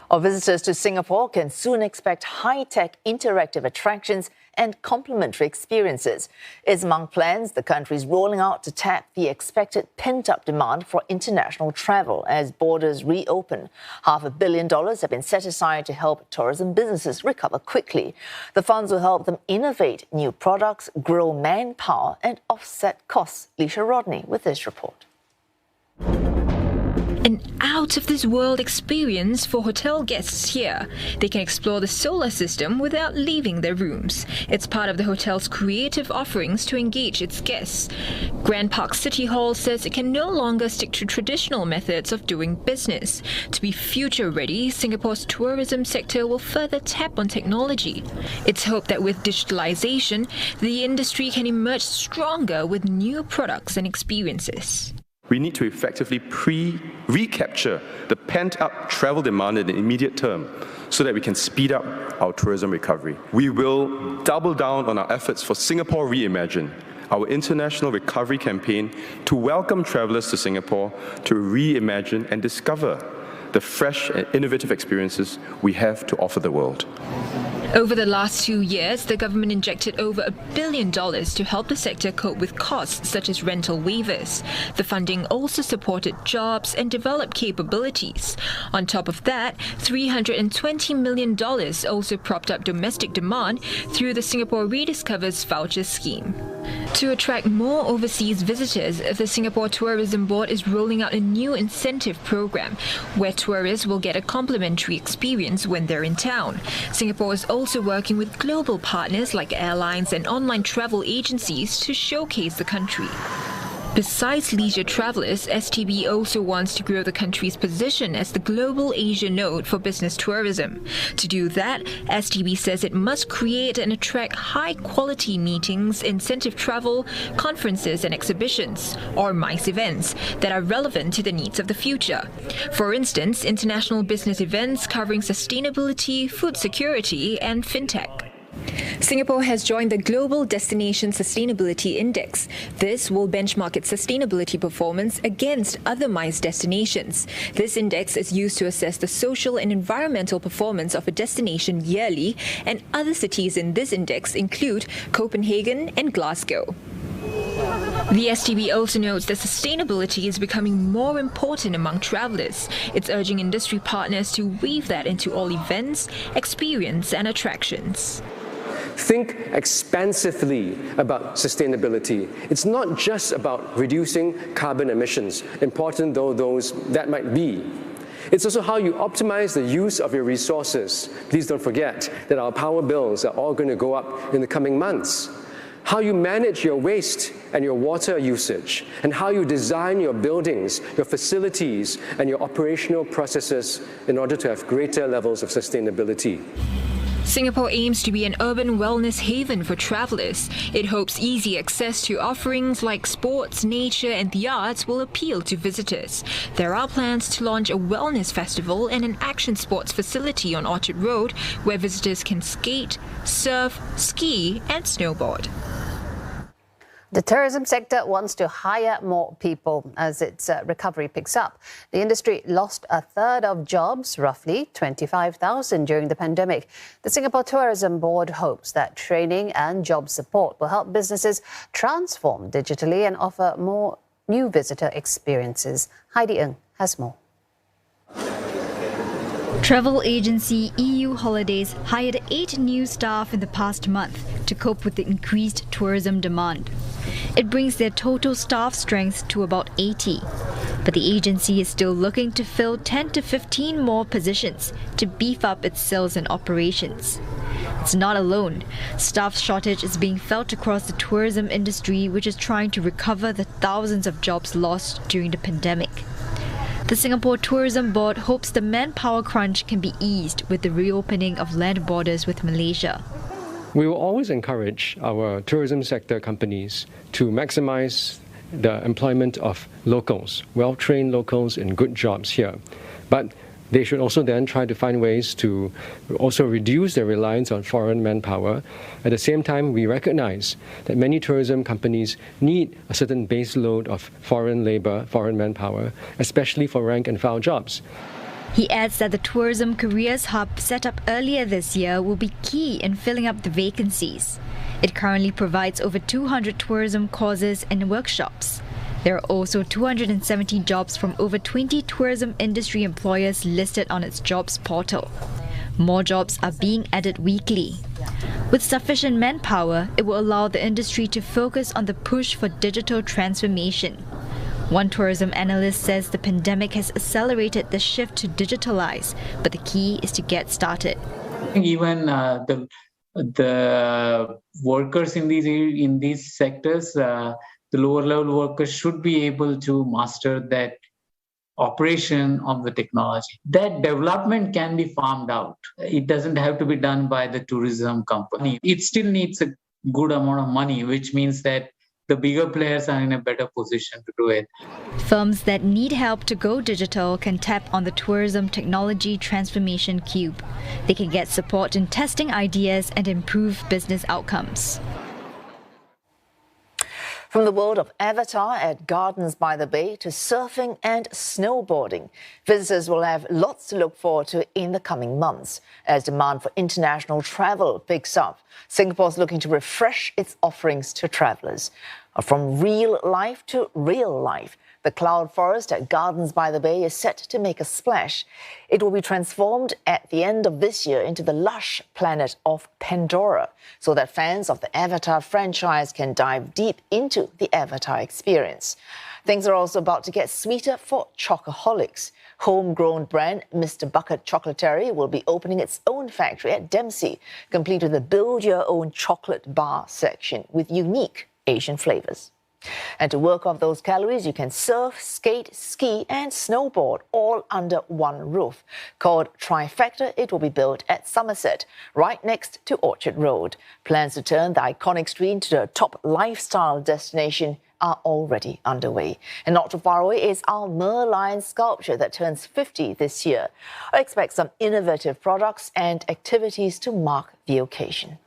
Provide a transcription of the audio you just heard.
Our visitors to Singapore can soon expect high-tech interactive attractions and complimentary experiences. It's among plans the country's rolling out to tap the expected pent-up demand for international travel as borders reopen. $500 million have been set aside to help tourism businesses recover quickly. The funds will help them innovate new products, grow manpower and offset costs. Leisha Rodney with this report. An out-of-this-world experience for hotel guests here. They can explore the solar system without leaving their rooms. It's part of the hotel's creative offerings to engage its guests. Grand Park City Hall says it can no longer stick to traditional methods of doing business. To be future-ready, Singapore's tourism sector will further tap on technology. It's hoped that with digitalization, the industry can emerge stronger with new products and experiences. We need to effectively recapture the pent-up travel demand in the immediate term so that we can speed up our tourism recovery. We will double down on our efforts for Singapore Reimagine, our international recovery campaign to welcome travellers to Singapore to reimagine and discover the fresh and innovative experiences we have to offer the world. Over the last 2 years, the government injected over $1 billion to help the sector cope with costs such as rental waivers. The funding also supported jobs and developed capabilities. On top of that, $320 million also propped up domestic demand through the Singapore Rediscovers voucher scheme. To attract more overseas visitors, the Singapore Tourism Board is rolling out a new incentive program where tourists will get a complimentary experience when they're in town. Singapore is also working with global partners like airlines and online travel agencies to showcase the country. Besides leisure travellers, STB also wants to grow the country's position as the global Asia node for business tourism. To do that, STB says it must create and attract high-quality meetings, incentive travel, conferences and exhibitions, or MICE events, that are relevant to the needs of the future. For instance, international business events covering sustainability, food security and fintech. Singapore has joined the Global Destination Sustainability Index. This will benchmark its sustainability performance against other MICE destinations. This index is used to assess the social and environmental performance of a destination yearly, and other cities in this index include Copenhagen and Glasgow. The STB also notes that sustainability is becoming more important among travellers. It's urging industry partners to weave that into all events, experience and attractions. Think expansively about sustainability. It's not just about reducing carbon emissions, important though those that might be. It's also how you optimize the use of your resources. Please don't forget that our power bills are all going to go up in the coming months. How you manage your waste and your water usage, and how you design your buildings, your facilities, and your operational processes in order to have greater levels of sustainability. Singapore aims to be an urban wellness haven for travellers. It hopes easy access to offerings like sports, nature and the arts will appeal to visitors. There are plans to launch a wellness festival and an action sports facility on Orchard Road where visitors can skate, surf, ski and snowboard. The tourism sector wants to hire more people as its recovery picks up. The industry lost a third of jobs, roughly 25,000 during the pandemic. The Singapore Tourism Board hopes that training and job support will help businesses transform digitally and offer more new visitor experiences. Heidi Ng has more. Travel agency EU Holidays hired 8 new staff in the past month to cope with the increased tourism demand. It brings their total staff strength to about 80. But the agency is still looking to fill 10 to 15 more positions to beef up its sales and operations. It's not alone. Staff shortage is being felt across the tourism industry, which is trying to recover the thousands of jobs lost during the pandemic. The Singapore Tourism Board hopes the manpower crunch can be eased with the reopening of land borders with Malaysia. We will always encourage our tourism sector companies to maximize the employment of locals, well-trained locals in good jobs here. But they should also then try to find ways to also reduce their reliance on foreign manpower. At the same time, we recognize that many tourism companies need a certain base load of foreign labor, foreign manpower, especially for rank and file jobs. He adds that the Tourism Careers Hub set up earlier this year will be key in filling up the vacancies. It currently provides over 200 tourism courses and workshops. There are also 270 jobs from over 20 tourism industry employers listed on its jobs portal. More jobs are being added weekly. With sufficient manpower, it will allow the industry to focus on the push for digital transformation. One tourism analyst says the pandemic has accelerated the shift to digitalize, but the key is to get started. Even the workers in these sectors, the lower level workers should be able to master that operation of the technology. That development can be farmed out. It doesn't have to be done by the tourism company. It still needs a good amount of money, which means that the bigger players are in a better position to do it. Firms that need help to go digital can tap on the Tourism Technology Transformation Cube. They can get support in testing ideas and improve business outcomes. From the world of Avatar at Gardens by the Bay to surfing and snowboarding, visitors will have lots to look forward to in the coming months. As demand for international travel picks up, Singapore's looking to refresh its offerings to travellers. From real life to real life, the cloud forest at Gardens by the Bay is set to make a splash. It will be transformed at the end of this year into the lush planet of Pandora, so that fans of the Avatar franchise can dive deep into the Avatar experience. Things are also about to get sweeter for chocoholics. Homegrown brand Mr. Bucket Chocolatory will be opening its own factory at Dempsey, complete with a build-your-own chocolate bar section with unique Asian flavours. And to work off those calories, you can surf, skate, ski and snowboard all under one roof. Called Trifecta, it will be built at Somerset, right next to Orchard Road. Plans to turn the iconic street into a top lifestyle destination are already underway. And not too far away is our Merlion sculpture that turns 50 this year. I expect some innovative products and activities to mark the occasion.